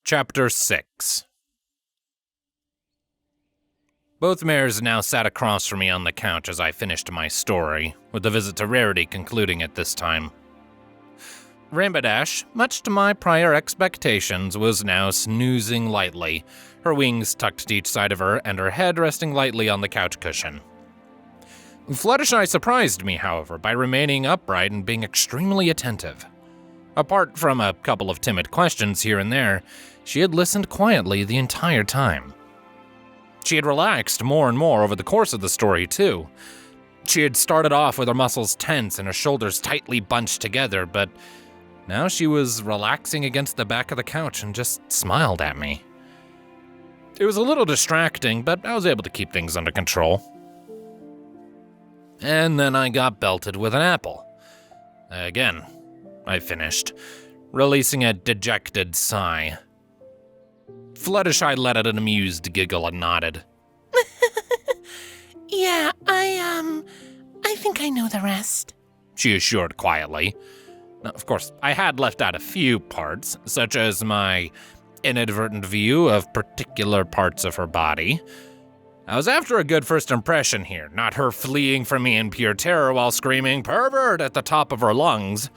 Chapter 6. Both mares now sat across from me on the couch as I finished my story, with the visit to Rarity concluding at this time. Rainbow Dash, much to my prior expectations, was now snoozing lightly, her wings tucked to each side of her and her head resting lightly on the couch cushion. Fluttershy surprised me, however, by remaining upright and being extremely attentive. Apart from a couple of timid questions here and there, she had listened quietly the entire time. She had relaxed more and more over the course of the story, too. She had started off with her muscles tense and her shoulders tightly bunched together, but now she was relaxing against the back of the couch and just smiled at me. It was a little distracting, but I was able to keep things under control. And then I got belted with an apple. Again, I finished, releasing a dejected sigh. Fluttershy let out an amused giggle and nodded. Yeah, I think I know the rest, she assured quietly. Now, of course, I had left out a few parts, such as my inadvertent view of particular parts of her body. I was after a good first impression here, not her fleeing from me in pure terror while screaming "pervert" at the top of her lungs.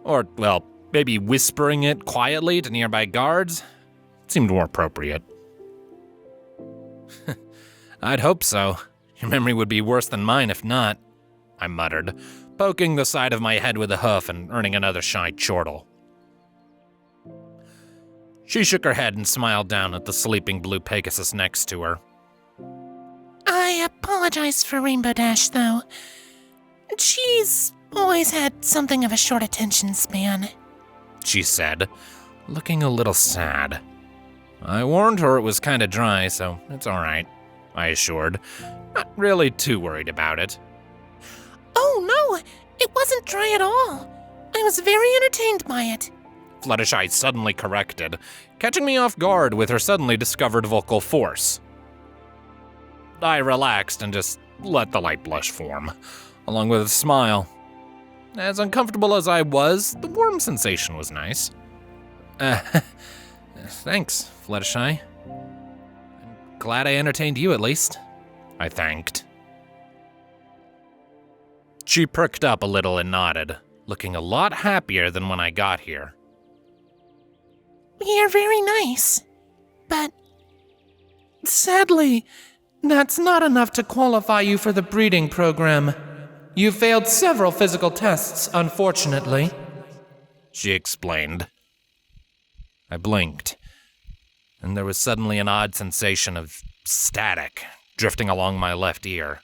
Or, well, maybe whispering it quietly to nearby guards. It seemed more appropriate. I'd hope so. Your memory would be worse than mine if not, I muttered, poking the side of my head with a hoof and earning another shy chortle. She shook her head and smiled down at the sleeping blue Pegasus next to her. I apologize for Rainbow Dash, though. She's always had something of a short attention span, she said, looking a little sad. I warned her it was kinda dry, so it's alright, I assured, not really too worried about it. Oh no, it wasn't dry at all. I was very entertained by it, Fluttershy suddenly corrected, catching me off guard with her suddenly discovered vocal force. I relaxed and just let the light blush form, along with a smile. As uncomfortable as I was, the warm sensation was nice. Thanks, Fluttershy. I'm glad I entertained you at least, I thanked. She pricked up a little and nodded, looking a lot happier than when I got here. You're very nice, but sadly, that's not enough to qualify you for the breeding program. You failed several physical tests, unfortunately, she explained. I blinked, and there was suddenly an odd sensation of static drifting along my left ear.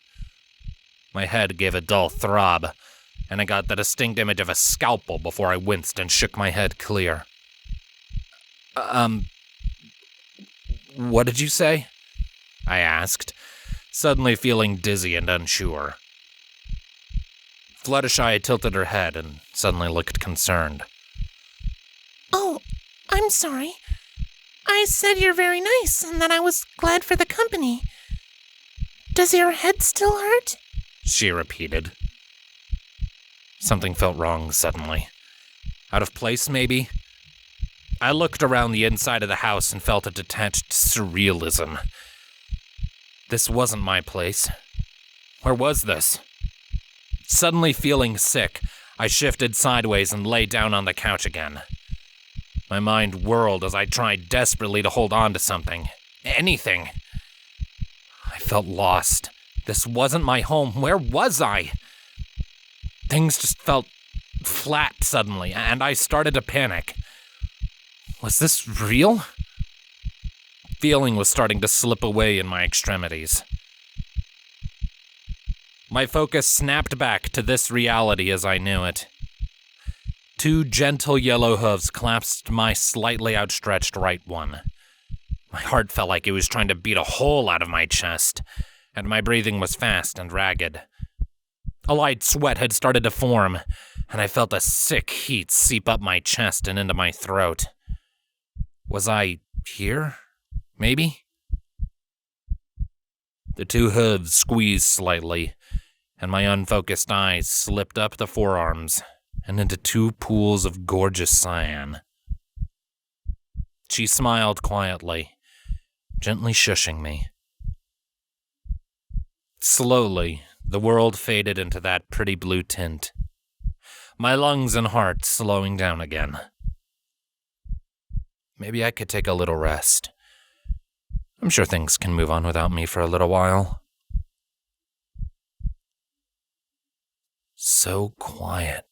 My head gave a dull throb, and I got the distinct image of a scalpel before I winced and shook my head clear. What did you say? I asked, suddenly feeling dizzy and unsure. Fluttershy tilted her head and suddenly looked concerned. Oh, I'm sorry. I said you're very nice and that I was glad for the company. Does your head still hurt? She repeated. Something felt wrong suddenly. Out of place, maybe? I looked around the inside of the house and felt a detached surrealism. This wasn't my place. Where was this? Suddenly feeling sick, I shifted sideways and lay down on the couch again. My mind whirled as I tried desperately to hold on to something. Anything. I felt lost. This wasn't my home. Where was I? Things just felt flat suddenly, and I started to panic. Was this real? Feeling was starting to slip away in my extremities. My focus snapped back to this reality as I knew it. Two gentle yellow hooves clasped my slightly outstretched right one. My heart felt like it was trying to beat a hole out of my chest, and my breathing was fast and ragged. A light sweat had started to form, and I felt a sick heat seep up my chest and into my throat. Was I here? Maybe? The two hooves squeezed slightly, and my unfocused eyes slipped up the forearms and into two pools of gorgeous cyan. She smiled quietly, gently shushing me. Slowly, the world faded into that pretty blue tint, my lungs and heart slowing down again. Maybe I could take a little rest. I'm sure things can move on without me for a little while. So quiet.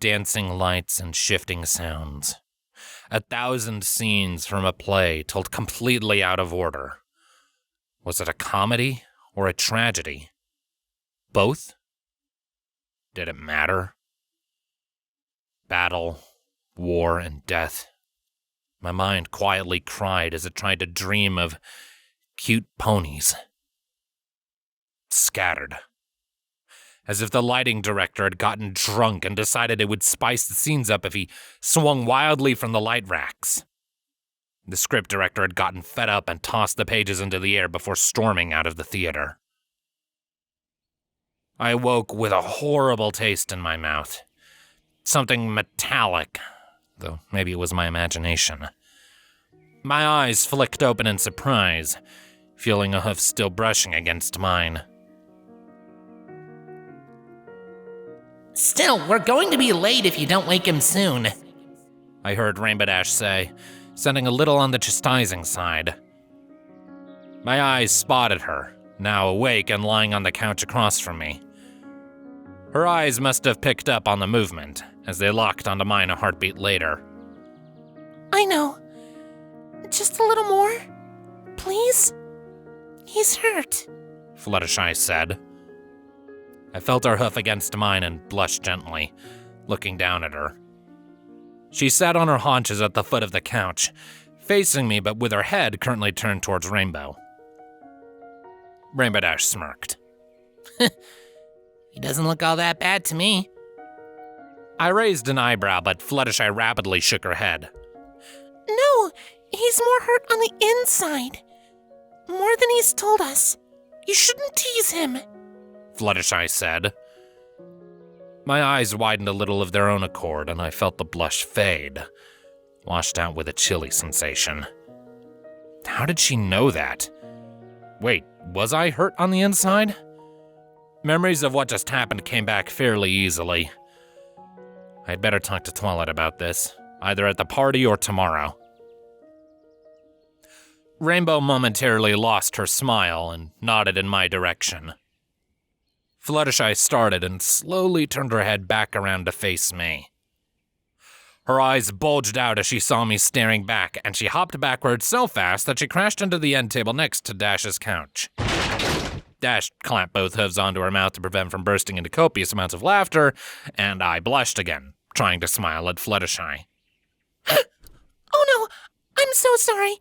Dancing lights and shifting sounds. 1,000 scenes from a play told completely out of order. Was it a comedy or a tragedy? Both? Did it matter? Battle, war, and death. My mind quietly cried as it tried to dream of cute ponies. Scattered. As if the lighting director had gotten drunk and decided it would spice the scenes up if he swung wildly from the light racks. The script director had gotten fed up and tossed the pages into the air before storming out of the theater. I woke with a horrible taste in my mouth. Something metallic, though maybe it was my imagination. My eyes flicked open in surprise, feeling a hoof still brushing against mine. Still, we're going to be late if you don't wake him soon, I heard Rainbow Dash say, sounding a little on the chastising side. My eyes spotted her, now awake and lying on the couch across from me. Her eyes must have picked up on the movement, as they locked onto mine a heartbeat later. I know. Just a little more, please? He's hurt, Fluttershy said. I felt her hoof against mine and blushed gently, looking down at her. She sat on her haunches at the foot of the couch, facing me but with her head currently turned towards Rainbow. Rainbow Dash smirked. He doesn't look all that bad to me. I raised an eyebrow, but Fluttershy rapidly shook her head. No, he's more hurt on the inside. More than he's told us. You shouldn't tease him, Fluttershy said. My eyes widened a little of their own accord, and I felt the blush fade, washed out with a chilly sensation. How did she know that? Wait, was I hurt on the inside? Memories of what just happened came back fairly easily. I'd better talk to Twilight about this, either at the party or tomorrow. Rainbow momentarily lost her smile and nodded in my direction. Fluttershy started and slowly turned her head back around to face me. Her eyes bulged out as she saw me staring back, and she hopped backward so fast that she crashed into the end table next to Dash's couch. Dash clamped both hooves onto her mouth to prevent from bursting into copious amounts of laughter, and I blushed again, trying to smile at Fluttershy. Oh no, I'm so sorry.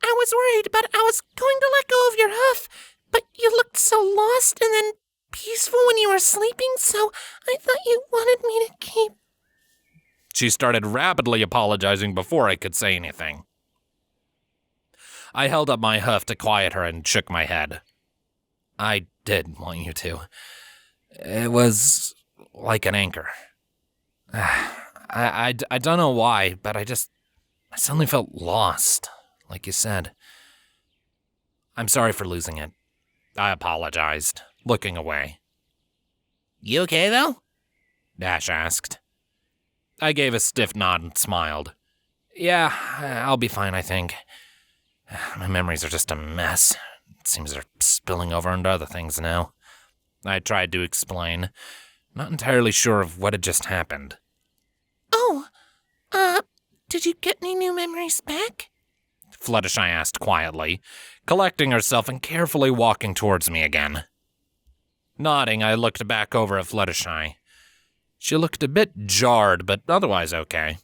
I was worried, but I was going to let go of your hoof, but you looked so lost and then peaceful when you were sleeping, so I thought you wanted me to keep... She started rapidly apologizing before I could say anything. I held up my hoof to quiet her and shook my head. I did want you to. It was like an anchor. I don't know why, but I suddenly felt lost, like you said. I'm sorry for losing it. I apologized, looking away. You okay, though? Dash asked. I gave a stiff nod and smiled. Yeah, I'll be fine, I think. My memories are just a mess. It seems they're spilling over into other things now. I tried to explain, not entirely sure of what had just happened. Oh, did you get any new memories back? Fluttershy asked quietly, collecting herself and carefully walking towards me again. Nodding, I looked back over at Fluttershy. She looked a bit jarred, but otherwise okay.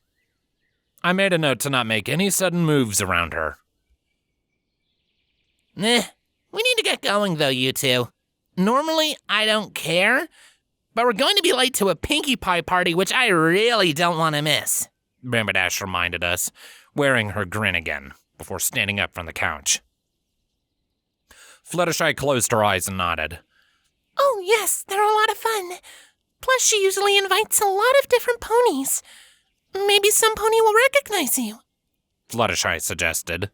I made a note to not make any sudden moves around her. We need to get going, though, you two. Normally, I don't care, but we're going to be late to a Pinkie Pie party, which I really don't want to miss, Rainbow Dash reminded us, wearing her grin again, before standing up from the couch. Fluttershy closed her eyes and nodded. Oh, yes, they're a lot of fun. Plus, she usually invites a lot of different ponies. Maybe some pony will recognize you. Fluttershy suggested.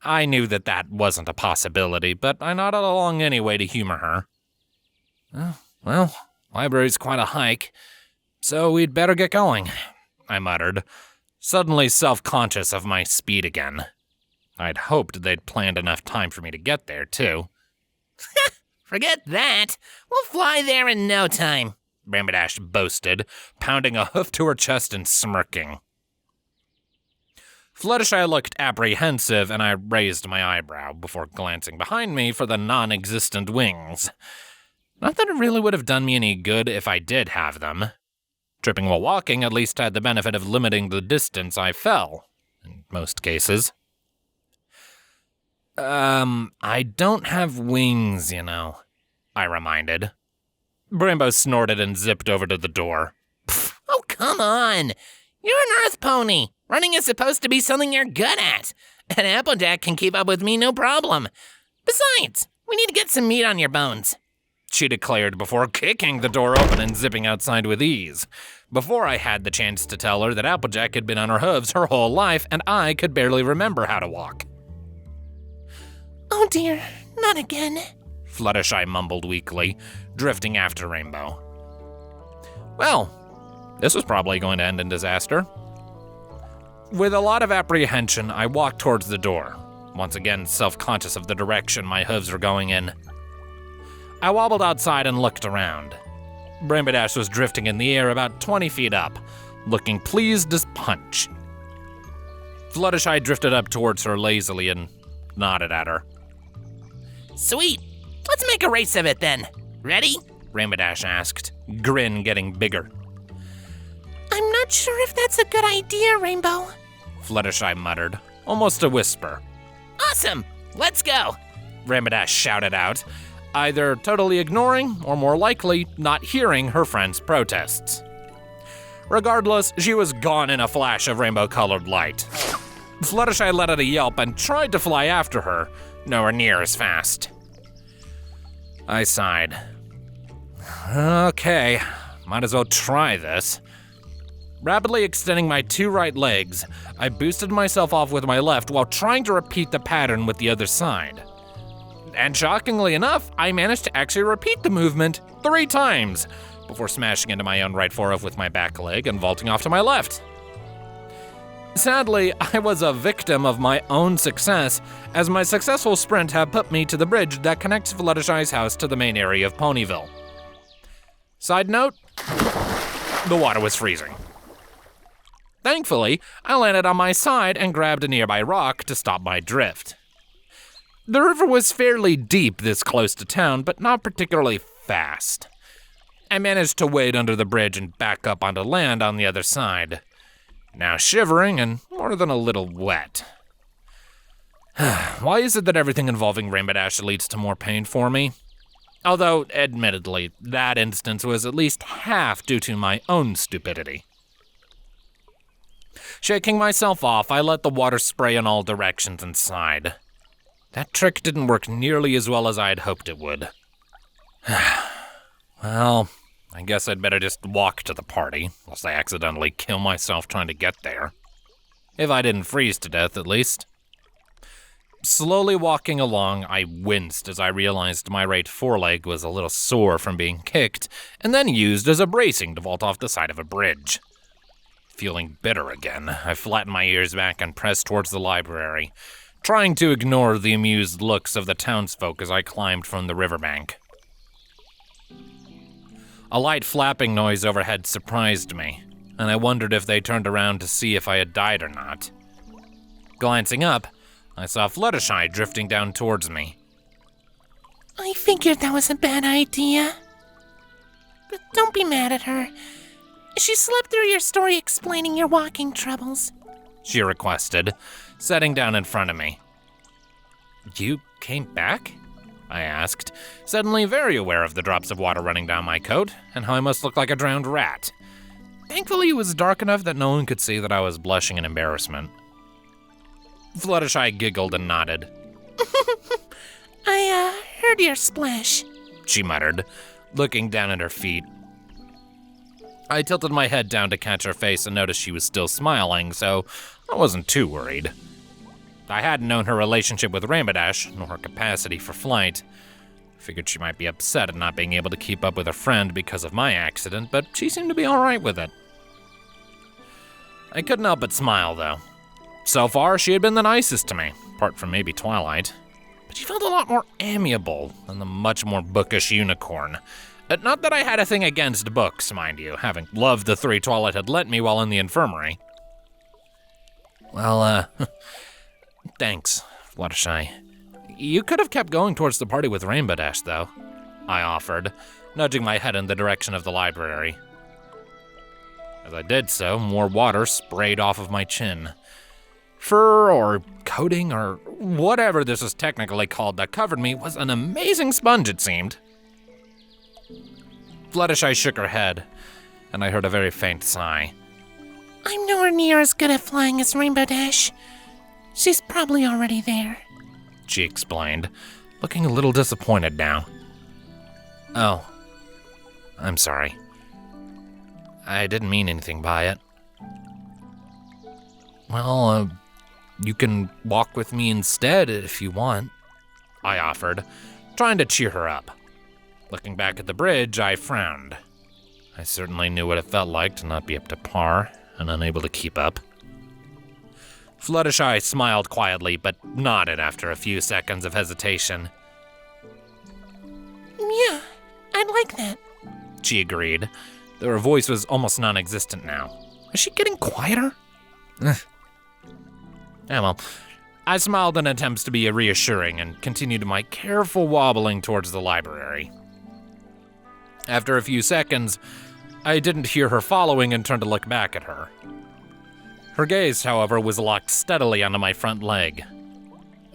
I knew that wasn't a possibility, but I nodded along anyway to humor her. Well, library's quite a hike, so we'd better get going, I muttered, suddenly self-conscious of my speed again. I'd hoped they'd planned enough time for me to get there, too. Forget that. We'll fly there in no time, Rainbow Dash boasted, pounding a hoof to her chest and smirking. Fluttershy looked apprehensive, and I raised my eyebrow before glancing behind me for the non-existent wings. Not that it really would have done me any good if I did have them. Tripping while walking at least had the benefit of limiting the distance I fell, in most cases. I don't have wings, you know, I reminded. Rainbow snorted and zipped over to the door. Oh, come on. You're an earth pony. Running is supposed to be something you're good at. And Applejack can keep up with me no problem. Besides, we need to get some meat on your bones, she declared before kicking the door open and zipping outside with ease, before I had the chance to tell her that Applejack had been on her hooves her whole life and I could barely remember how to walk. Oh dear, not again, Fluttershy mumbled weakly, drifting after Rainbow. Well, this was probably going to end in disaster. With a lot of apprehension, I walked towards the door, once again self-conscious of the direction my hooves were going in. I wobbled outside and looked around. Rainbow Dash was drifting in the air about 20 feet up, looking pleased as punch. Fluttershy drifted up towards her lazily and nodded at her. Sweet. Let's make a race of it then. Ready? Rainbow Dash asked, grin getting bigger. I'm not sure if that's a good idea, Rainbow, Fluttershy muttered, almost a whisper. Awesome! Let's go! Rainbow Dash shouted out, either totally ignoring or more likely not hearing her friend's protests. Regardless, she was gone in a flash of rainbow-colored light. Fluttershy let out a yelp and tried to fly after her, nowhere near as fast. I sighed. Okay, might as well try this. Rapidly extending my two right legs, I boosted myself off with my left while trying to repeat the pattern with the other side. And shockingly enough, I managed to actually repeat the movement 3 times before smashing into my own right forehoof with my back leg and vaulting off to my left. Sadly, I was a victim of my own success, as my successful sprint had put me to the bridge that connects Fluttershy's house to the main area of Ponyville. Side note, the water was freezing. Thankfully, I landed on my side and grabbed a nearby rock to stop my drift. The river was fairly deep this close to town, but not particularly fast. I managed to wade under the bridge and back up onto land on the other side, now shivering and more than a little wet. Why is it that everything involving Rainbow Dash leads to more pain for me? Although, admittedly, that instance was at least half due to my own stupidity. Shaking myself off, I let the water spray in all directions and sighed. That trick didn't work nearly as well as I had hoped it would. Well, I guess I'd better just walk to the party, lest I accidentally kill myself trying to get there. If I didn't freeze to death, at least. Slowly walking along, I winced as I realized my right foreleg was a little sore from being kicked, and then used as a bracing to vault off the side of a bridge. Feeling bitter again, I flattened my ears back and pressed towards the library, trying to ignore the amused looks of the townsfolk as I climbed from the riverbank. A light flapping noise overhead surprised me, and I wondered if they turned around to see if I had died or not. Glancing up, I saw Fluttershy drifting down towards me. I figured that was a bad idea. But don't be mad at her. She slept through your story explaining your walking troubles, she requested, sitting down in front of me. You came back? I asked, suddenly very aware of the drops of water running down my coat and how I must look like a drowned rat. Thankfully, it was dark enough that no one could see that I was blushing in embarrassment. Fluttershy giggled and nodded. I heard your splash. she muttered, looking down at her feet. I tilted my head down to catch her face and noticed she was still smiling, so I wasn't too worried. I hadn't known her relationship with Rainbow Dash, nor her capacity for flight. Figured she might be upset at not being able to keep up with her friend because of my accident, but she seemed to be alright with it. I couldn't help but smile, though. So far, she had been the nicest to me, apart from maybe Twilight. But she felt a lot more amiable than the much more bookish unicorn. Not that I had a thing against books, mind you, having loved the 3 Twilight had lent me while in the infirmary. Well, thanks, Fluttershy. You could have kept going towards the party with Rainbow Dash, though, I offered, nudging my head in the direction of the library. As I did so, more water sprayed off of my chin. Fur or coating or whatever this is technically called that covered me was an amazing sponge, it seemed. Fluttershy shook her head, and I heard a very faint sigh. I'm nowhere near as good at flying as Rainbow Dash. She's probably already there, she explained, looking a little disappointed now. Oh, I'm sorry. I didn't mean anything by it. Well, you can walk with me instead if you want, I offered, trying to cheer her up. Looking back at the bridge, I frowned. I certainly knew what it felt like to not be up to par and unable to keep up. Fluttershy smiled quietly, but nodded after a few seconds of hesitation. Yeah, I'd like that, she agreed, though her voice was almost non-existent now. Is she getting quieter? Well, I smiled in attempts to be reassuring and continued my careful wobbling towards the library. After a few seconds, I didn't hear her following and turned to look back at her. Her gaze, however, was locked steadily onto my front leg.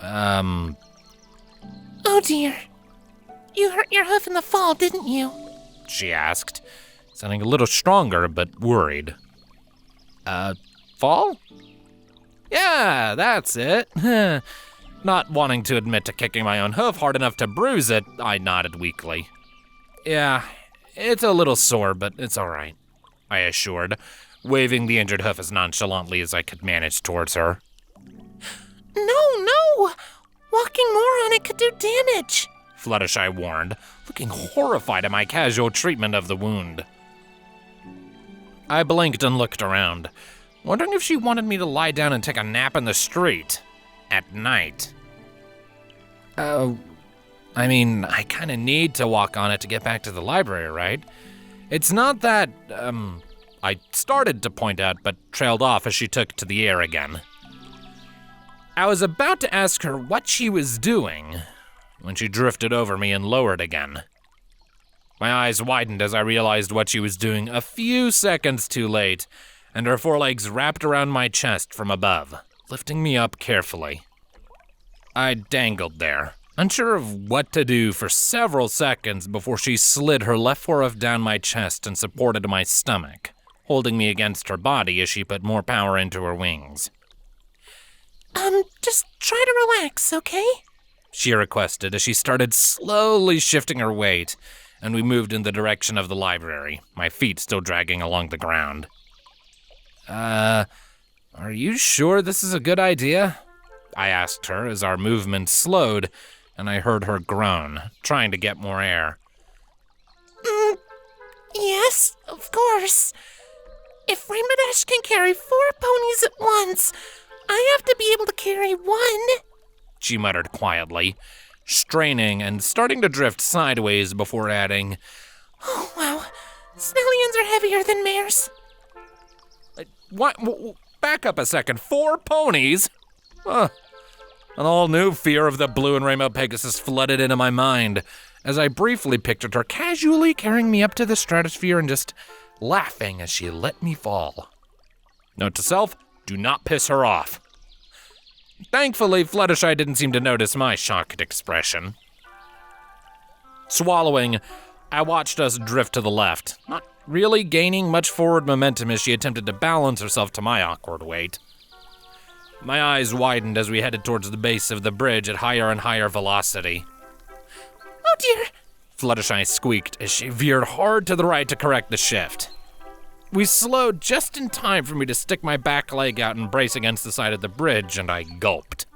Oh dear. You hurt your hoof in the fall, didn't you? She asked, sounding a little stronger but worried. Fall? Yeah, that's it. Not wanting to admit to kicking my own hoof hard enough to bruise it, I nodded weakly. Yeah, it's a little sore, but it's all right, I assured, waving the injured hoof as nonchalantly as I could manage towards her. No! Walking more on it could do damage, Fluttershy warned, looking horrified at my casual treatment of the wound. I blinked and looked around, wondering if she wanted me to lie down and take a nap in the street at night. I mean, I kinda need to walk on it to get back to the library, right? It's not that, I started to point out, but trailed off as she took to the air again. I was about to ask her what she was doing when she drifted over me and lowered again. My eyes widened as I realized what she was doing a few seconds too late, and her forelegs wrapped around my chest from above, lifting me up carefully. I dangled there, unsure of what to do for several seconds before she slid her left forehoof down my chest and supported my stomach, holding me against her body as she put more power into her wings. Just try to relax, okay? She requested as she started slowly shifting her weight, and we moved in the direction of the library, my feet still dragging along the ground. Are you sure this is a good idea? I asked her as our movement slowed, and I heard her groan, trying to get more air. Yes, of course. If Rainbow Dash can carry 4 ponies at once, I have to be able to carry 1. She muttered quietly, straining and starting to drift sideways before adding, Oh, wow. Stallions are heavier than mares. What? Back up a second. 4 ponies? An all-new fear of the blue and rainbow Pegasus flooded into my mind as I briefly pictured her casually carrying me up to the stratosphere and just laughing as she let me fall. Note to self, do not piss her off. Thankfully, Fluttershy didn't seem to notice my shocked expression. Swallowing, I watched us drift to the left, not really gaining much forward momentum as she attempted to balance herself to my awkward weight. My eyes widened as we headed towards the base of the bridge at higher and higher velocity. Oh dear, Fluttershy squeaked as she veered hard to the right to correct the shift. We slowed just in time for me to stick my back leg out and brace against the side of the bridge, and I gulped.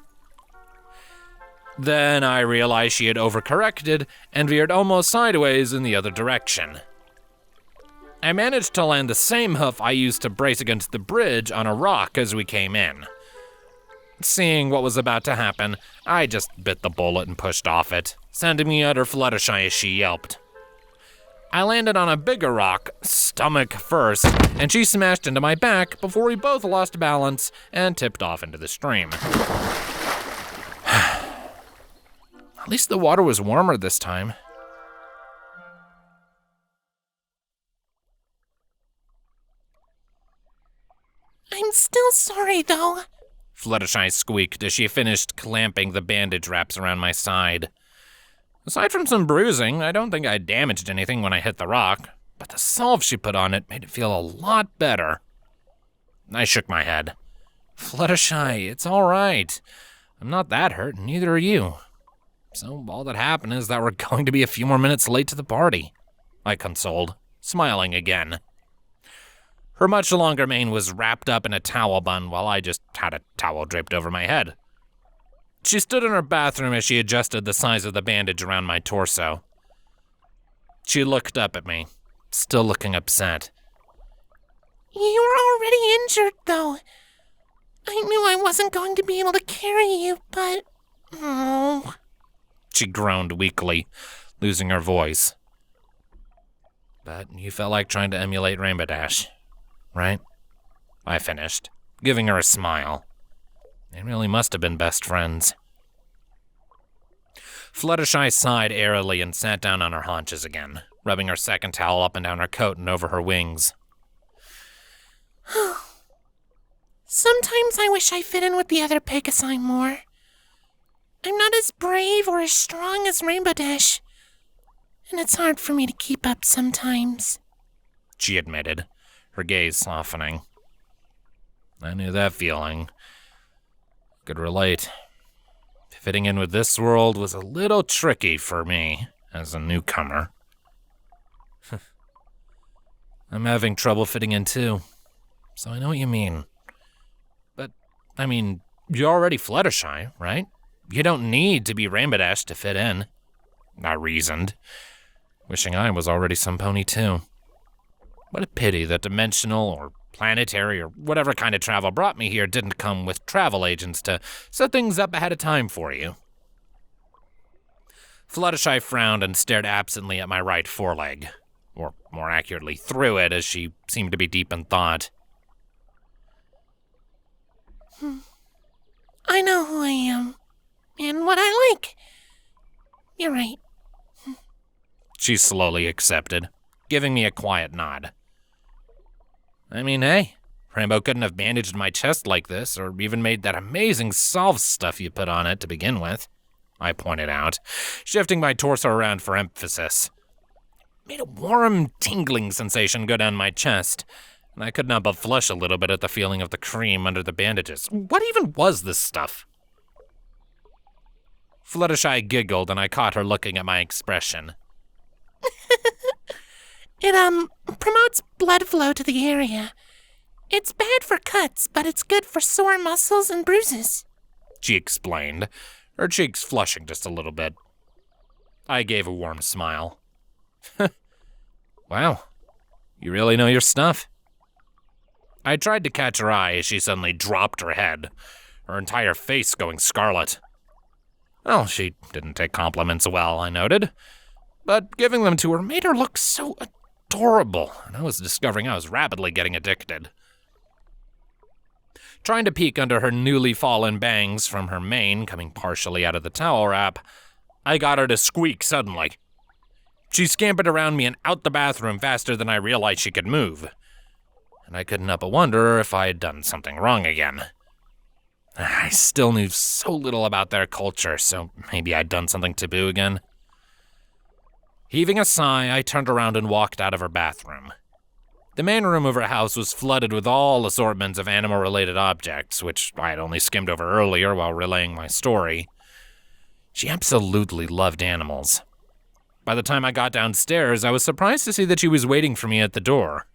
Then I realized she had overcorrected and veered almost sideways in the other direction. I managed to land the same hoof I used to brace against the bridge on a rock as we came in. Seeing what was about to happen, I just bit the bullet and pushed off it, sending me utter Fluttershy as she yelped. I landed on a bigger rock, stomach first, and she smashed into my back before we both lost balance and tipped off into the stream. At least the water was warmer this time. I'm still sorry, though. Fluttershy squeaked as she finished clamping the bandage wraps around my side. Aside from some bruising, I don't think I damaged anything when I hit the rock, but the salve she put on it made it feel a lot better. I shook my head. Fluttershy, it's all right. I'm not that hurt, and neither are you. So all that happened is that we're going to be a few more minutes late to the party, I consoled, smiling again. Her much longer mane was wrapped up in a towel bun while I just had a towel draped over my head. She stood in her bathroom as she adjusted the size of the bandage around my torso. She looked up at me, still looking upset. You were already injured, though. I knew I wasn't going to be able to carry you, but... Oh... She groaned weakly, losing her voice. But you felt like trying to emulate Rainbow Dash, right? I finished, giving her a smile. They really must have been best friends. Fluttershy sighed airily and sat down on her haunches again, rubbing her second towel up and down her coat and over her wings. Sometimes I wish I fit in with the other Pegasi more. I'm not as brave or as strong as Rainbow Dash, and it's hard for me to keep up sometimes, she admitted, her gaze softening. I knew that feeling. Could relate. Fitting in with this world was a little tricky for me as a newcomer. I'm having trouble fitting in too, so I know what you mean. But, I mean, you're already Fluttershy, right? You don't need to be Rainbow Dash to fit in, I reasoned, wishing I was already some pony too. What a pity that dimensional or planetary or whatever kind of travel brought me here didn't come with travel agents to set things up ahead of time for you. Fluttershy frowned and stared absently at my right foreleg, or more accurately through it, as she seemed to be deep in thought. I know who I am. And what I like. You're right. She slowly accepted, giving me a quiet nod. I mean, hey, Rainbow couldn't have bandaged my chest like this, or even made that amazing salve stuff you put on it to begin with, I pointed out, shifting my torso around for emphasis. Made a warm, tingling sensation go down my chest, and I couldn't help but flush a little bit at the feeling of the cream under the bandages. What even was this stuff? Fluttershy giggled, and I caught her looking at my expression. It, promotes blood flow to the area. It's bad for cuts, but it's good for sore muscles and bruises, she explained, her cheeks flushing just a little bit. I gave a warm smile. Wow, you really know your stuff. I tried to catch her eye as she suddenly dropped her head, her entire face going scarlet. Well, she didn't take compliments well, I noted, but giving them to her made her look so adorable, and I was discovering I was rapidly getting addicted. Trying to peek under her newly fallen bangs from her mane coming partially out of the towel wrap, I got her to squeak suddenly. She scampered around me and out the bathroom faster than I realized she could move, and I couldn't help but wonder if I had done something wrong again. I still knew so little about their culture, so maybe I'd done something taboo again. Heaving a sigh, I turned around and walked out of her bathroom. The main room of her house was flooded with all assortments of animal-related objects, which I had only skimmed over earlier while relaying my story. She absolutely loved animals. By the time I got downstairs, I was surprised to see that she was waiting for me at the door.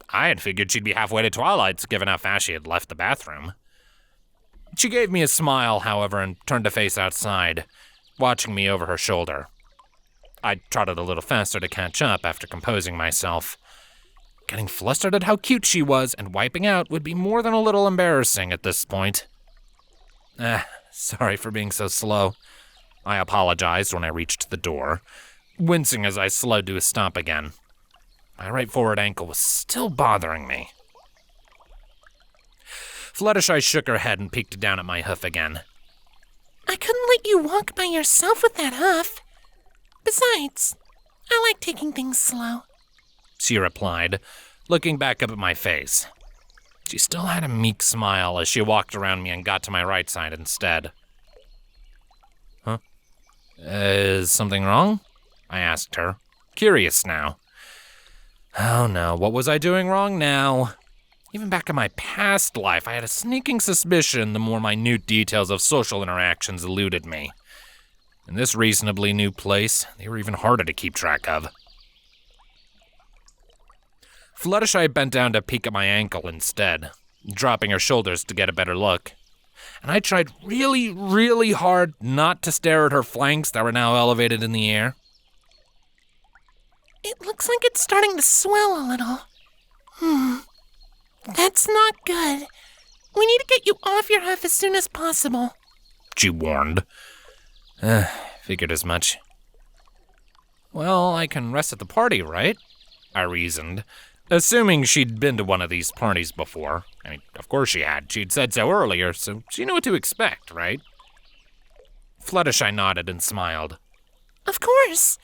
I had figured she'd be halfway to Twilight's, given how fast she had left the bathroom. She gave me a smile, however, and turned to face outside, watching me over her shoulder. I trotted a little faster to catch up after composing myself. Getting flustered at how cute she was and wiping out would be more than a little embarrassing at this point. Sorry for being so slow. I apologized when I reached the door, wincing as I slowed to a stop again. My right forward ankle was still bothering me. Fluttershy shook her head and peeked down at my hoof again. I couldn't let you walk by yourself with that hoof. Besides, I like taking things slow, she replied, looking back up at my face. She still had a meek smile as she walked around me and got to my right side instead. Huh? Is something wrong? I asked her, curious now. Oh no, what was I doing wrong now? Even back in my past life, I had a sneaking suspicion the more minute details of social interactions eluded me. In this reasonably new place, they were even harder to keep track of. Fluttershy bent down to peek at my ankle instead, dropping her shoulders to get a better look. And I tried really, really hard not to stare at her flanks that were now elevated in the air. It looks like it's starting to swell a little. That's not good. We need to get you off your hoof as soon as possible, she warned. Figured as much. Well, I can rest at the party, right? I reasoned, assuming she'd been to one of these parties before. I mean, of course she had. She'd said so earlier, so she knew what to expect, right? Fluttershy nodded and smiled. Of course.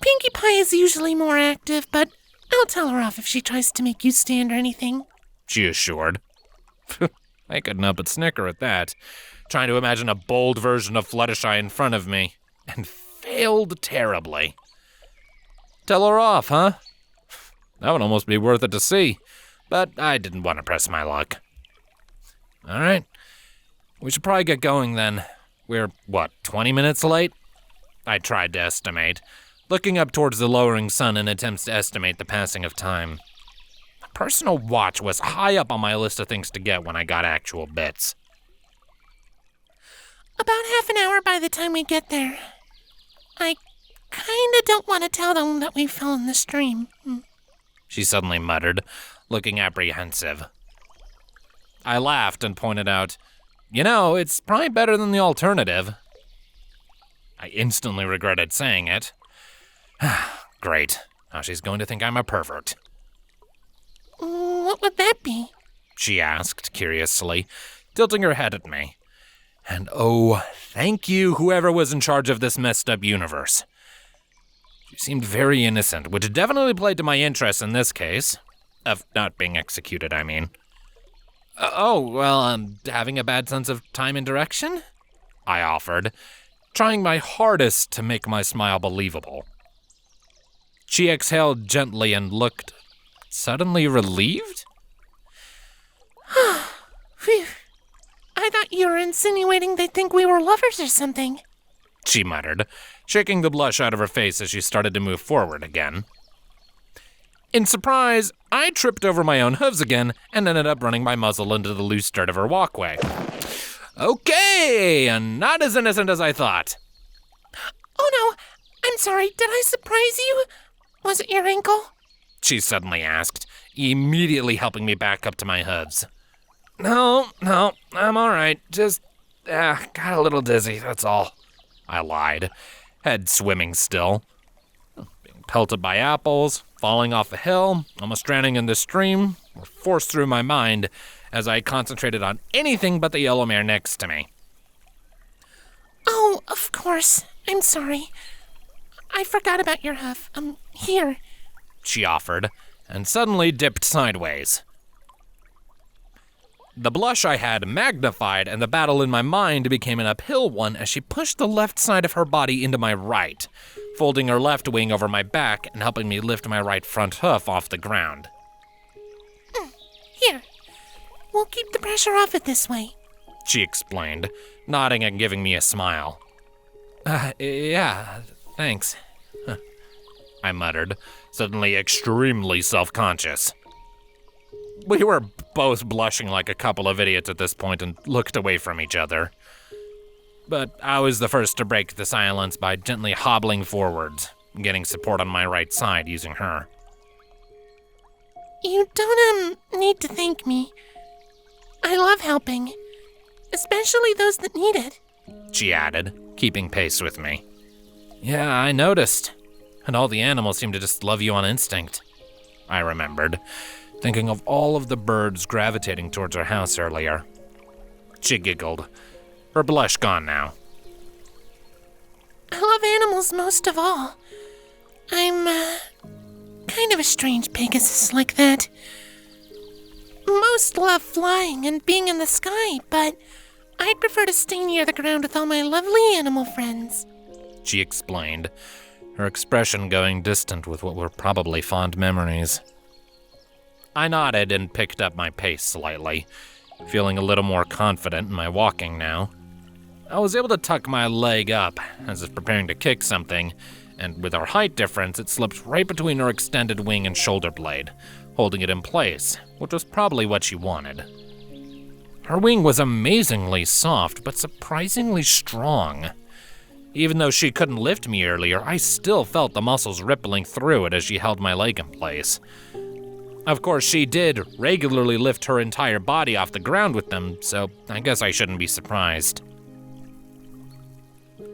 Pinkie Pie is usually more active, but I'll tell her off if she tries to make you stand or anything, she assured. I couldn't help but snicker at that, trying to imagine a bold version of Fluttershy in front of me, and failed terribly. Tell her off, huh? That would almost be worth it to see, but I didn't want to press my luck. All right, we should probably get going then. We're, 20 minutes late? I tried to estimate, looking up towards the lowering sun in attempts to estimate the passing of time. A personal watch was high up on my list of things to get when I got actual bits. About half an hour by the time we get there. I kinda don't want to tell them that we fell in the stream, she suddenly muttered, looking apprehensive. I laughed and pointed out, it's probably better than the alternative. I instantly regretted saying it. Great. Now she's going to think I'm a pervert. What would that be? She asked, curiously, tilting her head at me. And oh, thank you, whoever was in charge of this messed up universe. She seemed very innocent, which definitely played to my interest in this case. Of not being executed, I mean. Having a bad sense of time and direction? I offered, trying my hardest to make my smile believable. She exhaled gently and looked suddenly relieved? Phew. I thought you were insinuating they'd think we were lovers or something, she muttered, shaking the blush out of her face as she started to move forward again. In surprise, I tripped over my own hooves again and ended up running my muzzle into the loose dirt of her walkway. Okay, and not as innocent as I thought. Oh no, I'm sorry, did I surprise you? Was it your ankle? She suddenly asked, immediately helping me back up to my hooves. No, I'm all right. Just, got a little dizzy, that's all. I lied, head swimming still. Being pelted by apples, falling off a hill, almost drowning in the stream, were forced through my mind as I concentrated on anything but the yellow mare next to me. Oh, of course. I'm sorry. I forgot about your hoof. Here, she offered, and suddenly dipped sideways. The blush I had magnified, and the battle in my mind became an uphill one as she pushed the left side of her body into my right, folding her left wing over my back and helping me lift my right front hoof off the ground. Here, we'll keep the pressure off it this way, she explained, nodding and giving me a smile. Yeah, thanks. I muttered, suddenly extremely self-conscious. We were both blushing like a couple of idiots at this point and looked away from each other. But I was the first to break the silence by gently hobbling forwards, getting support on my right side using her. You don't, need to thank me. I love helping, especially those that need it, she added, keeping pace with me. Yeah, I noticed. And all the animals seem to just love you on instinct, I remembered, thinking of all of the birds gravitating towards our house earlier. She giggled, her blush gone now. I love animals most of all. I'm, kind of a strange Pegasus like that. Most love flying and being in the sky, but I'd prefer to stay near the ground with all my lovely animal friends, she explained, her expression going distant with what were probably fond memories. I nodded and picked up my pace slightly, feeling a little more confident in my walking now. I was able to tuck my leg up, as if preparing to kick something, and with our height difference, it slipped right between her extended wing and shoulder blade, holding it in place, which was probably what she wanted. Her wing was amazingly soft, but surprisingly strong. Even though she couldn't lift me earlier, I still felt the muscles rippling through it as she held my leg in place. Of course, she did regularly lift her entire body off the ground with them, so I guess I shouldn't be surprised.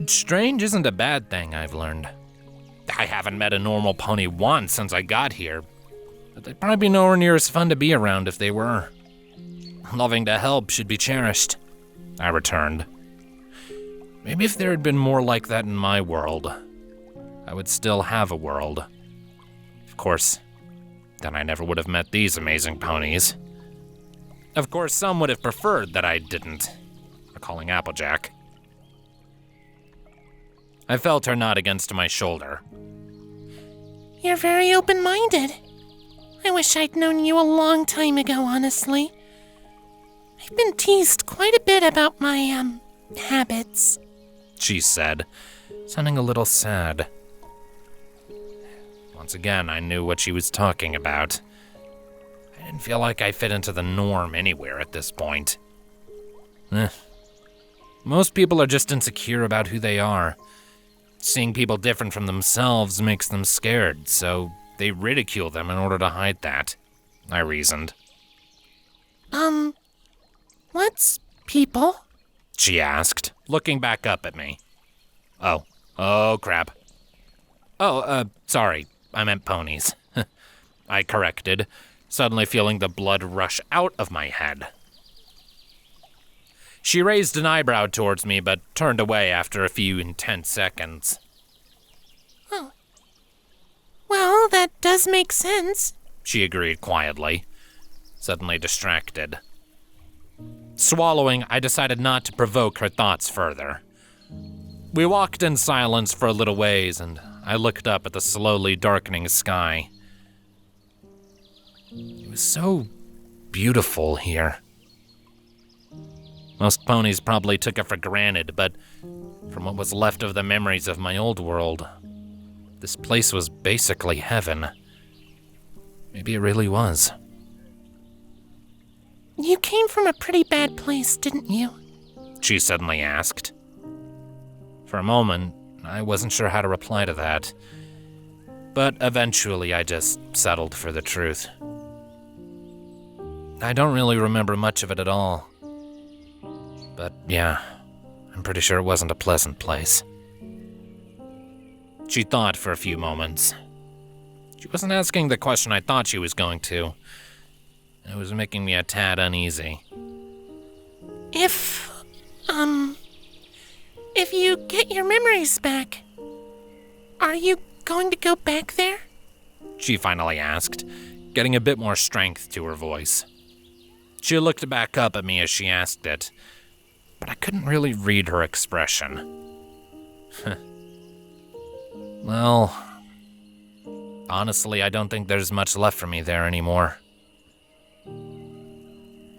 Strange isn't a bad thing, I've learned. I haven't met a normal pony once since I got here, but they'd probably be nowhere near as fun to be around if they were. Loving to help should be cherished, I returned. Maybe if there had been more like that in my world, I would still have a world. Of course, then I never would have met these amazing ponies. Of course, some would have preferred that I didn't, recalling Applejack. I felt her nod against my shoulder. You're very open-minded. I wish I'd known you a long time ago, honestly. I've been teased quite a bit about my, habits, she said, sounding a little sad. Once again, I knew what she was talking about. I didn't feel like I fit into the norm anywhere at this point. Most people are just insecure about who they are. Seeing people different from themselves makes them scared, so they ridicule them in order to hide that, I reasoned. What's people? She asked, looking back up at me. Oh, crap. Sorry, I meant ponies. I corrected, suddenly feeling the blood rush out of my head. She raised an eyebrow towards me, but turned away after a few intense seconds. Oh. Well, that does make sense, she agreed quietly, suddenly distracted. Swallowing, I decided not to provoke her thoughts further. We walked in silence for a little ways, and I looked up at the slowly darkening sky. It was so beautiful here. Most ponies probably took it for granted, but from what was left of the memories of my old world, this place was basically heaven. Maybe it really was. You came from a pretty bad place, didn't you? She suddenly asked. For a moment, I wasn't sure how to reply to that. But eventually I just settled for the truth. I don't really remember much of it at all. But yeah, I'm pretty sure it wasn't a pleasant place. She thought for a few moments. She wasn't asking the question I thought she was going to. It was making me a tad uneasy. If you get your memories back, are you going to go back there? She finally asked, getting a bit more strength to her voice. She looked back up at me as she asked it, but I couldn't really read her expression. Well, honestly, I don't think there's much left for me there anymore.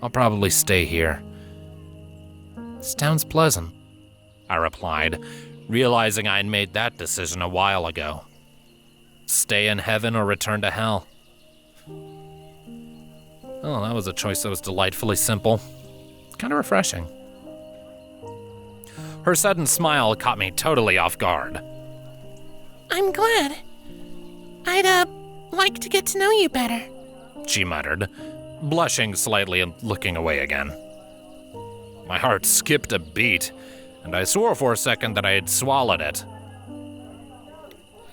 I'll probably stay here. This town's pleasant, I replied, realizing I had made that decision a while ago. stay in heaven or return to hell. Oh, that was a choice that was delightfully simple. Kind of refreshing. Her sudden smile caught me totally off guard. I'm glad. I'd, like to get to know you better, she muttered, blushing slightly and looking away again. My heart skipped a beat, and I swore for a second that I had swallowed it.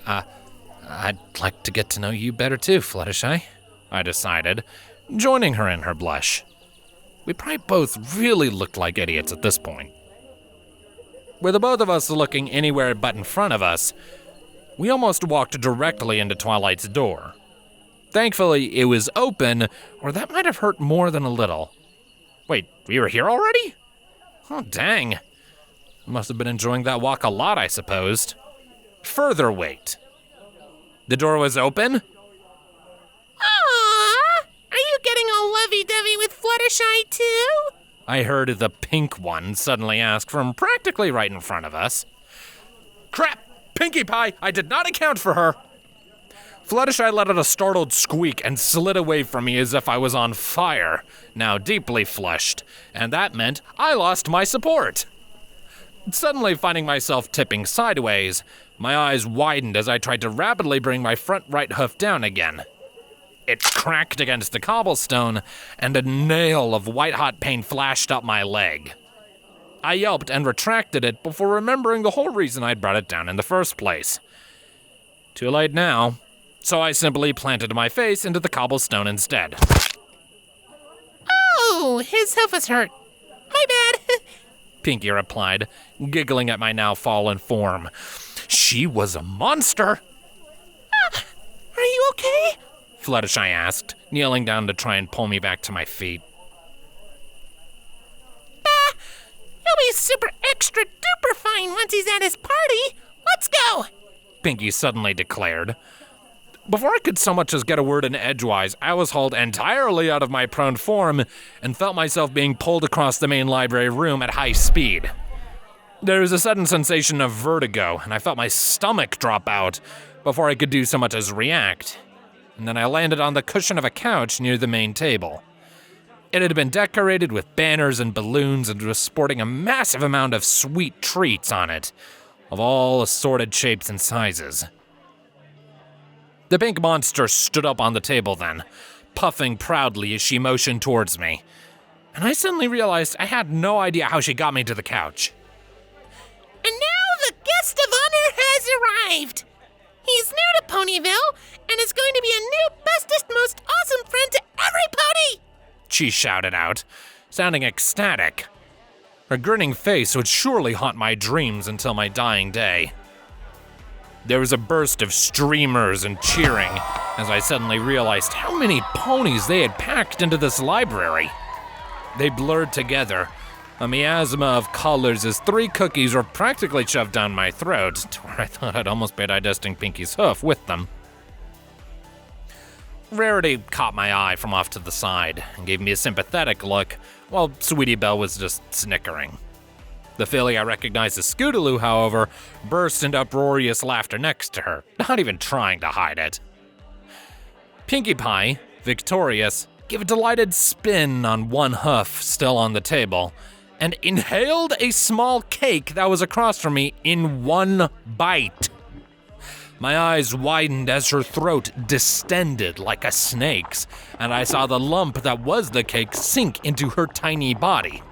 I'd like to get to know you better too, Fluttershy, I decided, joining her in her blush. We probably both really looked like idiots at this point. With the both of us looking anywhere but in front of us, we almost walked directly into Twilight's door. Thankfully, it was open, or that might have hurt more than a little. Wait, we were here already? Oh, dang. Must have been enjoying that walk a lot, I supposed. Further wait. The door was open? Aww! Are you getting all lovey-dovey with Fluttershy too? I heard the pink one suddenly ask from practically right in front of us. Crap! Pinkie Pie! I did not account for her! Fluttershy let out a startled squeak and slid away from me as if I was on fire, now deeply flushed, and that meant I lost my support. Suddenly finding myself tipping sideways, my eyes widened as I tried to rapidly bring my front right hoof down again. It cracked against the cobblestone, and a nail of white-hot pain flashed up my leg. I yelped and retracted it before remembering the whole reason I'd brought it down in the first place. Too late now, so I simply planted my face into the cobblestone instead. Oh, his hoof was hurt. My bad. Pinkie replied, giggling at my now fallen form. She was a monster. Are you okay? Fluttershy asked, kneeling down to try and pull me back to my feet. He'll be super extra duper fine once he's at his party. Let's go! Pinkie suddenly declared. Before I could so much as get a word in edgewise, I was hauled entirely out of my prone form and felt myself being pulled across the main library room at high speed. There was a sudden sensation of vertigo, and I felt my stomach drop out before I could do so much as react. And then I landed on the cushion of a couch near the main table. It had been decorated with banners and balloons and was sporting a massive amount of sweet treats on it, of all assorted shapes and sizes. The pink monster stood up on the table then, puffing proudly as she motioned towards me. And I suddenly realized I had no idea how she got me to the couch. And now the guest of honor has arrived. He's new to Ponyville and is going to be a new bestest, most awesome friend to every pony! She shouted out, sounding ecstatic. Her grinning face would surely haunt my dreams until my dying day. There was a burst of streamers and cheering as I suddenly realized how many ponies they had packed into this library. They blurred together, a miasma of colors as 3 cookies were practically shoved down my throat, to where I thought I'd almost be digesting Pinkie's hoof with them. Rarity caught my eye from off to the side and gave me a sympathetic look, while Sweetie Belle was just snickering. The filly I recognized as Scootaloo, however, burst into uproarious laughter next to her, not even trying to hide it. Pinkie Pie, victorious, gave a delighted spin on one hoof still on the table, and inhaled a small cake that was across from me in one bite. My eyes widened as her throat distended like a snake's, and I saw the lump that was the cake sink into her tiny body.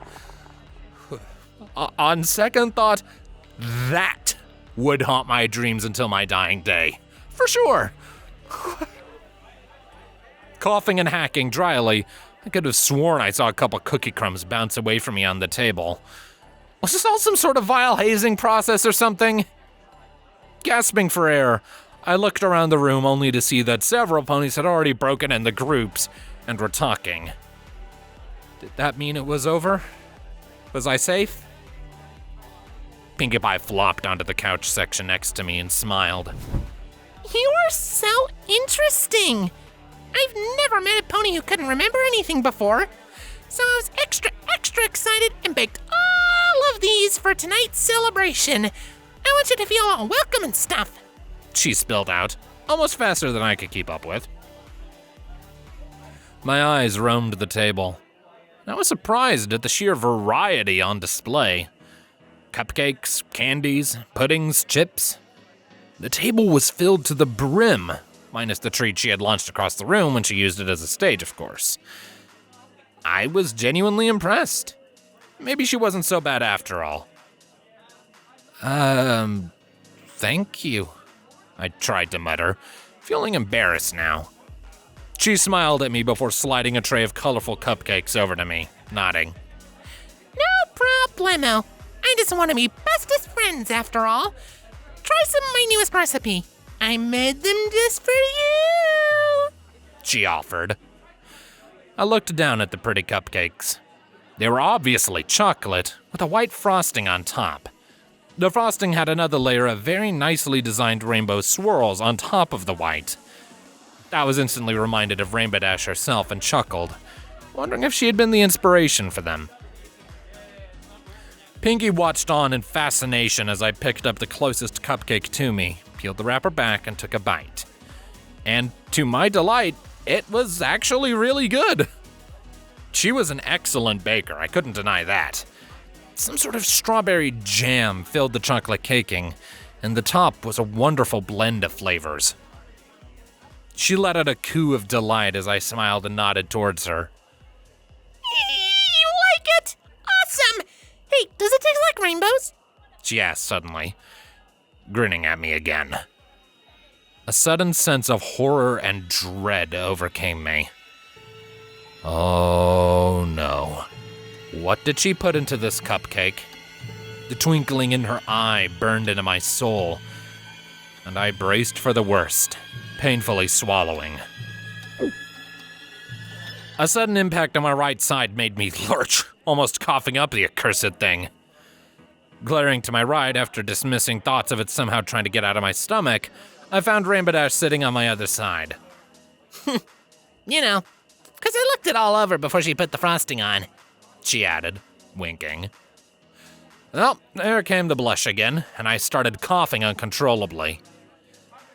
On second thought, that would haunt my dreams until my dying day. For sure. Coughing and hacking dryly, I could have sworn I saw a couple cookie crumbs bounce away from me on the table. Was this all some sort of vile hazing process or something? Gasping for air, I looked around the room only to see that several ponies had already broken into groups and were talking. Did that mean it was over? Was I safe? Pinkie Pie flopped onto the couch section next to me and smiled. You are so interesting. I've never met a pony who couldn't remember anything before. So I was extra excited and baked all of these for tonight's celebration. I want you to feel all welcome and stuff. She spilled out, almost faster than I could keep up with. My eyes roamed the table. I was surprised at the sheer variety on display. Cupcakes, candies, puddings, chips. The table was filled to the brim, minus the treat she had launched across the room when she used it as a stage, of course. I was genuinely impressed. Maybe she wasn't so bad after all. Thank you, I tried to mutter, feeling embarrassed now. She smiled at me before sliding a tray of colorful cupcakes over to me, nodding. No problemo. I just want to be bestest friends after all. Try some of my newest recipe. I made them just for you, she offered. I looked down at the pretty cupcakes. They were obviously chocolate, with a white frosting on top. The frosting had another layer of very nicely designed rainbow swirls on top of the white. I was instantly reminded of Rainbow Dash herself and chuckled, wondering if she had been the inspiration for them. Pinky watched on in fascination as I picked up the closest cupcake to me, peeled the wrapper back, and took a bite. And to my delight, it was actually really good. She was an excellent baker, I couldn't deny that. Some sort of strawberry jam filled the chocolate caking, and the top was a wonderful blend of flavors. She let out a coo of delight as I smiled and nodded towards her. You like it? Awesome! Hey, does it taste like rainbows? She asked suddenly, grinning at me again. A sudden sense of horror and dread overcame me. Oh no. What did she put into this cupcake? The twinkling in her eye burned into my soul, and I braced for the worst, painfully swallowing. A sudden impact on my right side made me lurch, almost coughing up the accursed thing. Glaring to my right after dismissing thoughts of it somehow trying to get out of my stomach, I found Rainbow Dash sitting on my other side. You know, 'cause I looked it all over before she put the frosting on, she added, winking. Well, there came the blush again, and I started coughing uncontrollably.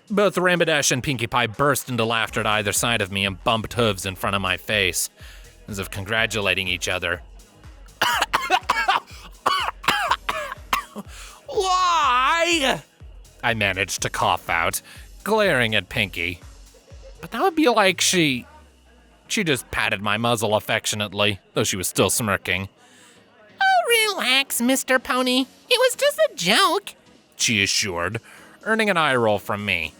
Both Rainbow Dash and Pinkie Pie burst into laughter at either side of me and bumped hooves in front of my face, as if congratulating each other. Why? I managed to cough out, glaring at Pinkie. But that would be like she just patted my muzzle affectionately, though she was still smirking. Oh, relax, Mr. Pony. It was just a joke, she assured, earning an eye roll from me.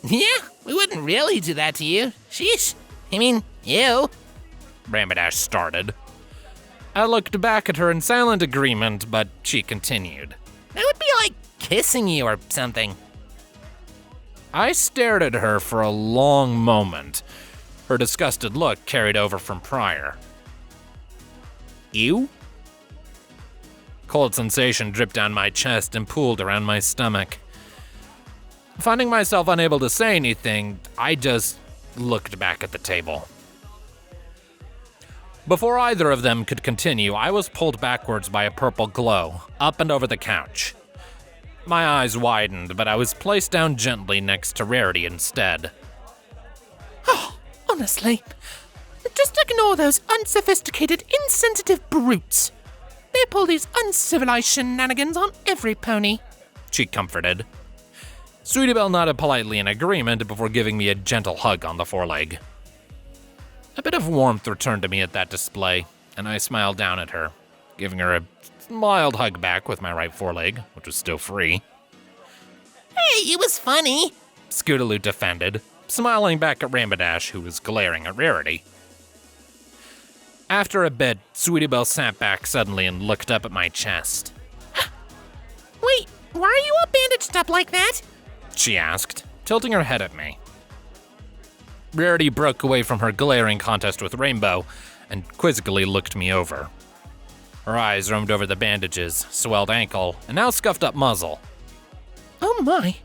Yeah, we wouldn't really do that to you. Sheesh. I mean, you. Rainbow Dash started. I looked back at her in silent agreement, but she continued. That would be like kissing you or something. I stared at her for a long moment. Her disgusted look carried over from prior. Ew? Cold sensation dripped down my chest and pooled around my stomach. Finding myself unable to say anything, I just looked back at the table. Before either of them could continue, I was pulled backwards by a purple glow, up and over the couch. My eyes widened, but I was placed down gently next to Rarity instead. Oh, honestly, just ignore those unsophisticated, insensitive brutes. They pull these uncivilized shenanigans on every pony, she comforted. Sweetie Belle nodded politely in agreement before giving me a gentle hug on the foreleg. A bit of warmth returned to me at that display, and I smiled down at her, giving her a mild hug back with my right foreleg, which was still free. Hey, it was funny, Scootaloo defended, smiling back at Rainbow Dash, who was glaring at Rarity. After a bit, Sweetie Belle sat back suddenly and looked up at my chest. Wait, why are you all bandaged up like that? She asked, tilting her head at me. Rarity broke away from her glaring contest with Rainbow and quizzically looked me over. Her eyes roamed over the bandages, swelled ankle, and now scuffed up muzzle. Oh my.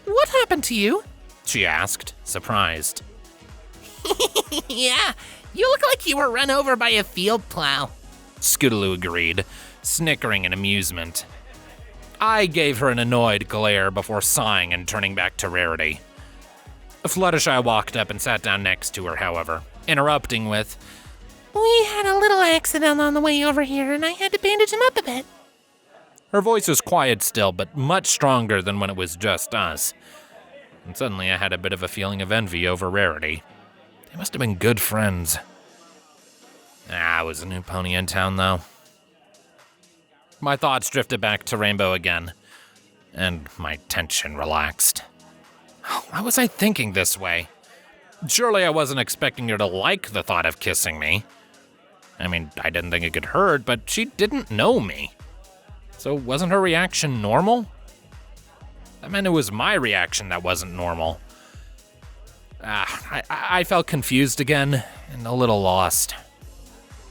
What happened to you? She asked, surprised. Yeah, you look like you were run over by a field plow, Scootaloo agreed, snickering in amusement. I gave her an annoyed glare before sighing and turning back to Rarity. Fluttershy walked up and sat down next to her, however, interrupting with, "We had a little accident on the way over here, and I had to bandage him up a bit." Her voice was quiet still, but much stronger than when it was just us. And suddenly I had a bit of a feeling of envy over Rarity. They must have been good friends. I was a new pony in town, though. My thoughts drifted back to Rainbow again, and my tension relaxed. Why was I thinking this way? Surely I wasn't expecting her to like the thought of kissing me. I mean, I didn't think it could hurt, but she didn't know me. So wasn't her reaction normal? That meant it was my reaction that wasn't normal. I felt confused again, and a little lost.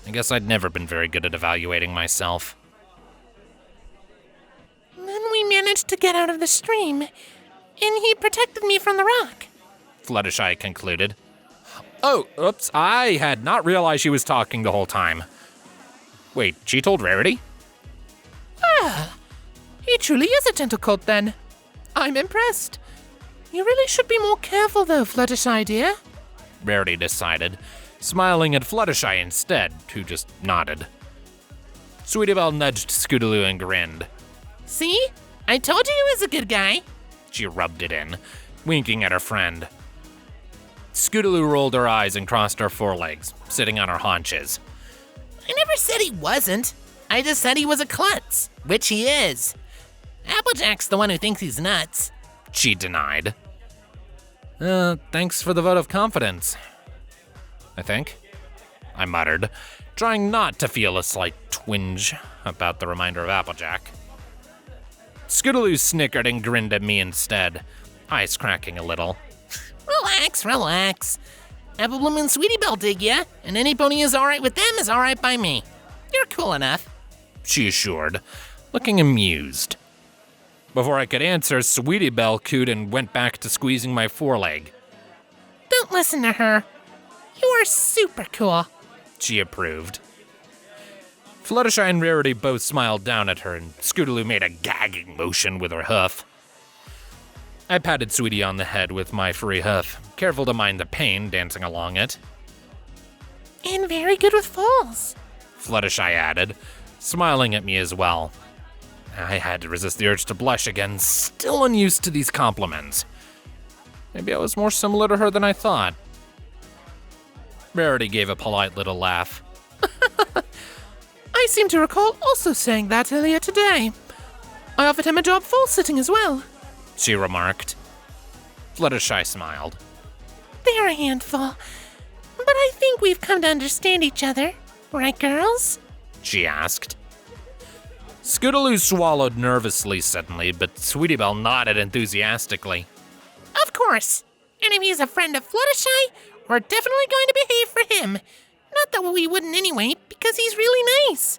I guess I'd never been very good at evaluating myself. Then we managed to get out of the stream, and he protected me from the rock. Fluttershy concluded. Oh, oops, I had not realized she was talking the whole time. Wait, she told Rarity? Ah, he truly is a gentle colt then. I'm impressed. You really should be more careful though, Fluttershy dear. Rarity decided, smiling at Fluttershy instead, who just nodded. Sweetie Belle nudged Scootaloo and grinned. See? I told you he was a good guy. She rubbed it in, winking at her friend. Scootaloo rolled her eyes and crossed her forelegs, sitting on her haunches. I never said he wasn't. I just said he was a klutz, which he is. Applejack's the one who thinks he's nuts. She denied. Thanks for the vote of confidence, I think, I muttered, trying not to feel a slight twinge about the reminder of Applejack. Scootaloo snickered and grinned at me instead, eyes cracking a little. Relax, relax. Apple Bloom and Sweetie Belle dig ya, and any pony is alright with them is alright by me. You're cool enough, she assured, looking amused. Before I could answer, Sweetie Belle cooed and went back to squeezing my foreleg. Don't listen to her. You are super cool, she approved. Fluttershy and Rarity both smiled down at her, and Scootaloo made a gagging motion with her hoof. I patted Sweetie on the head with my furry hoof, careful to mind the pain dancing along it. And very good with falls, Fluttershy added, smiling at me as well. I had to resist the urge to blush again, still unused to these compliments. Maybe I was more similar to her than I thought. Rarity gave a polite little laugh. I seem to recall also saying that earlier today. I offered him a job false sitting as well, she remarked. Fluttershy smiled. They're a handful, but I think we've come to understand each other, right girls? She asked. Scootaloo swallowed nervously suddenly, but Sweetie Belle nodded enthusiastically. Of course. And if he's a friend of Fluttershy, we're definitely going to behave for him. Not that we wouldn't anyway, because he's really nice.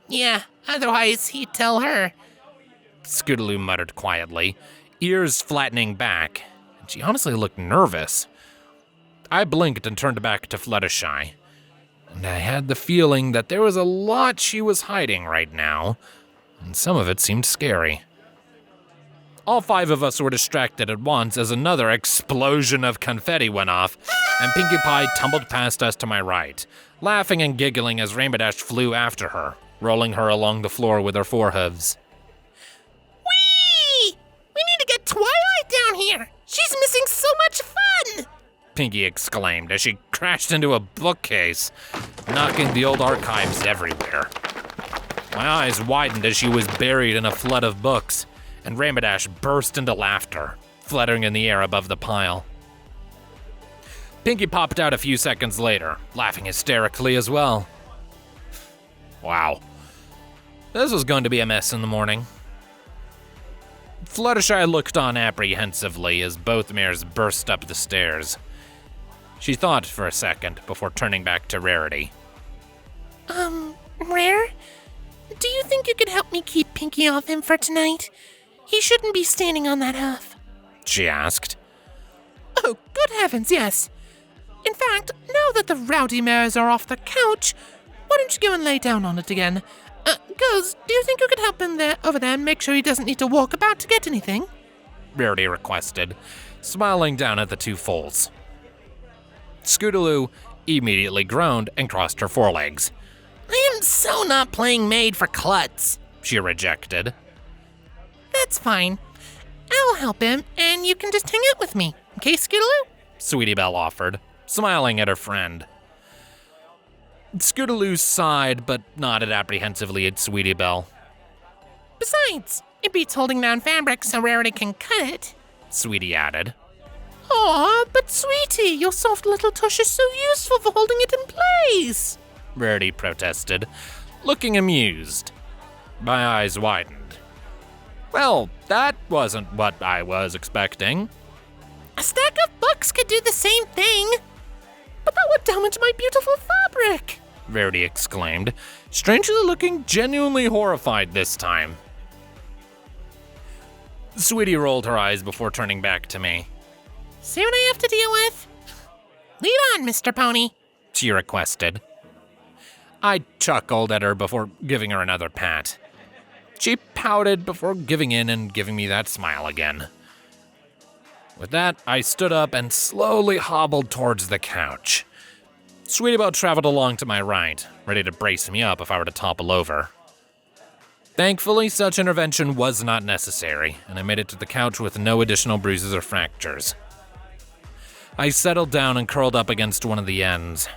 Yeah, otherwise he'd tell her, Scootaloo muttered quietly, ears flattening back, and she honestly looked nervous. I blinked and turned back to Fluttershy, and I had the feeling that there was a lot she was hiding right now, and some of it seemed scary. All 5 of us were distracted at once as another explosion of confetti went off, and Pinkie Pie tumbled past us to my right, laughing and giggling as Rainbow Dash flew after her, rolling her along the floor with her forehooves. Whee! We need to get Twilight down here! She's missing so much fun! Pinkie exclaimed as she crashed into a bookcase, knocking the old archives everywhere. My eyes widened as she was buried in a flood of books, and Rainbow Dash burst into laughter, fluttering in the air above the pile. Pinkie popped out a few seconds later, laughing hysterically as well. Wow. This was going to be a mess in the morning. Fluttershy looked on apprehensively as both mares burst up the stairs. She thought for a second before turning back to Rarity. Rare? Do you think you could help me keep Pinkie off him for tonight? He shouldn't be standing on that hoof, she asked. Oh, good heavens, yes. In fact, now that the rowdy mares are off the couch, why don't you go and lay down on it again? Girls, do you think you could help him over there and make sure he doesn't need to walk about to get anything? Rarity requested, smiling down at the two foals. Scootaloo immediately groaned and crossed her forelegs. I am so not playing maid for klutz, she rejected. That's fine. I'll help him, and you can just hang out with me, okay, Scootaloo? Sweetie Belle offered, smiling at her friend. Scootaloo sighed, but nodded apprehensively at Sweetie Belle. Besides, it beats holding down fabric so Rarity can cut it, Sweetie added. Aw, but Sweetie, your soft little tush is so useful for holding it in place, Rarity protested, looking amused. My eyes widened. Well, that wasn't what I was expecting. A stack of books could do the same thing. But that would damage my beautiful fabric, Rarity exclaimed, strangely looking genuinely horrified this time. Sweetie rolled her eyes before turning back to me. See what I have to deal with? Lead on, Mr. Pony, she requested. I chuckled at her before giving her another pat. She pouted before giving in and giving me that smile again. With that, I stood up and slowly hobbled towards the couch. Sweetie Belle traveled along to my right, ready to brace me up if I were to topple over. Thankfully, such intervention was not necessary, and I made it to the couch with no additional bruises or fractures. I settled down and curled up against one of the ends.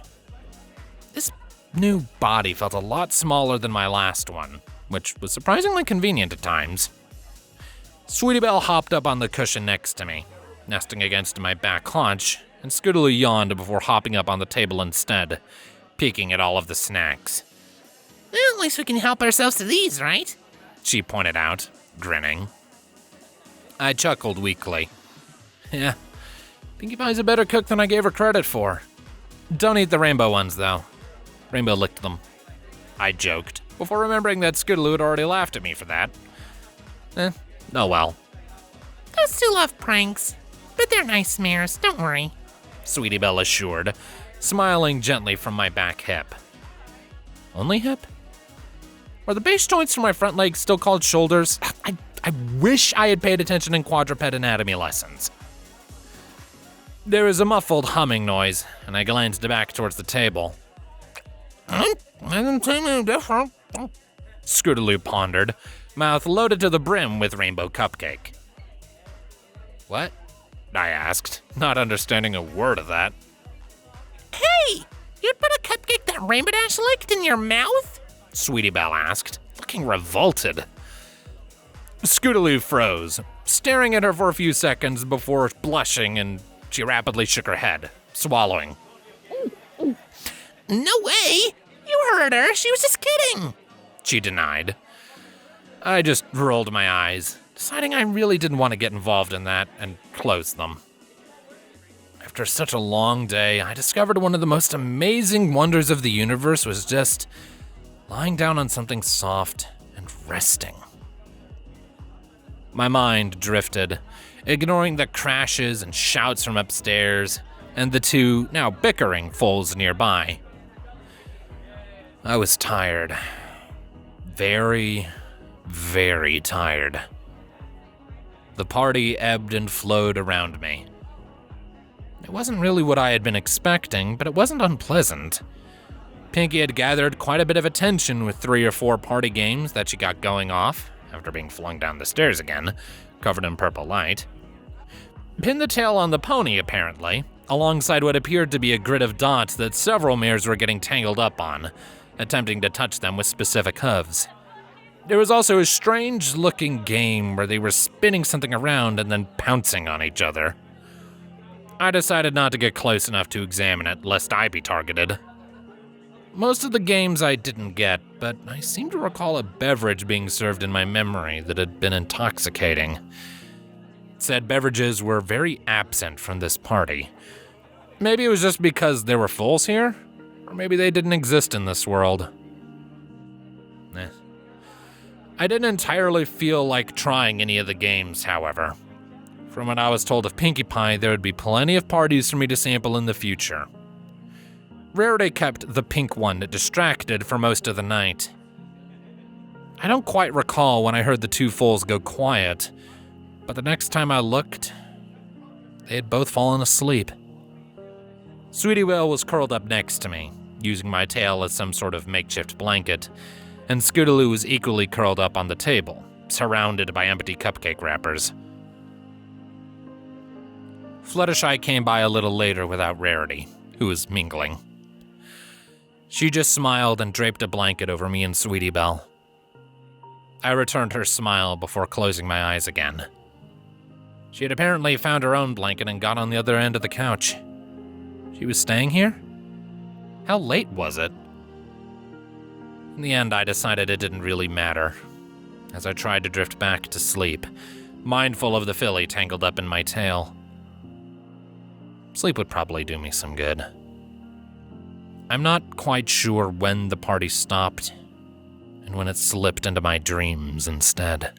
This new body felt a lot smaller than my last one, which was surprisingly convenient at times. Sweetie Belle hopped up on the cushion next to me, nesting against my back haunch, and Scootaloo yawned before hopping up on the table instead, peeking at all of the snacks. Well, at least we can help ourselves to these, right? She pointed out, grinning. I chuckled weakly. Yeah, Pinkie Pie's a better cook than I gave her credit for. Don't eat the rainbow ones, though. Rainbow licked them. I joked, before remembering that Scootaloo had already laughed at me for that. Oh well. Those two love pranks, but they're nice mares, don't worry, Sweetie Belle assured, smiling gently from my back hip. Only hip? Are the base joints for my front legs still called shoulders? I wish I had paid attention in quadruped anatomy lessons. There was a muffled humming noise, and I glanced back towards the table. I didn't say anything different. Scootaloo pondered, mouth loaded to the brim with rainbow cupcake. What? I asked, not understanding a word of that. Hey! You'd put a cupcake that Rainbow Dash licked in your mouth? Sweetie Belle asked, looking revolted. Scootaloo froze, staring at her for a few seconds before blushing, and she rapidly shook her head, swallowing. No way! You heard her, she was just kidding! She denied. I just rolled my eyes, deciding I really didn't want to get involved in that, and closed them. After such a long day, I discovered one of the most amazing wonders of the universe was just lying down on something soft and resting. My mind drifted, ignoring the crashes and shouts from upstairs, and the two now bickering foals nearby. I was tired. Very, very tired. The party ebbed and flowed around me. It wasn't really what I had been expecting, but it wasn't unpleasant. Pinkie had gathered quite a bit of attention with 3 or 4 party games that she got going off, after being flung down the stairs again, covered in purple light. Pinned the tail on the pony, apparently, alongside what appeared to be a grid of dots that several mares were getting tangled up on, attempting to touch them with specific hooves. There was also a strange-looking game where they were spinning something around and then pouncing on each other. I decided not to get close enough to examine it, lest I be targeted. Most of the games I didn't get, but I seem to recall a beverage being served in my memory that had been intoxicating. Said beverages were very absent from this party. Maybe it was just because there were fools here? Or maybe they didn't exist in this world. I didn't entirely feel like trying any of the games, however. From what I was told of Pinkie Pie, there would be plenty of parties for me to sample in the future. Rarity kept the pink one distracted for most of the night. I don't quite recall when I heard the two foals go quiet, but the next time I looked, they had both fallen asleep. Sweetie Whale was curled up next to me, using my tail as some sort of makeshift blanket, and Scootaloo was equally curled up on the table, surrounded by empty cupcake wrappers. Fluttershy came by a little later without Rarity, who was mingling. She just smiled and draped a blanket over me and Sweetie Belle. I returned her smile before closing my eyes again. She had apparently found her own blanket and got on the other end of the couch. She was staying here? How late was it? In the end, I decided it didn't really matter, as I tried to drift back to sleep, mindful of the filly tangled up in my tail. Sleep would probably do me some good. I'm not quite sure when the party stopped, and when it slipped into my dreams instead.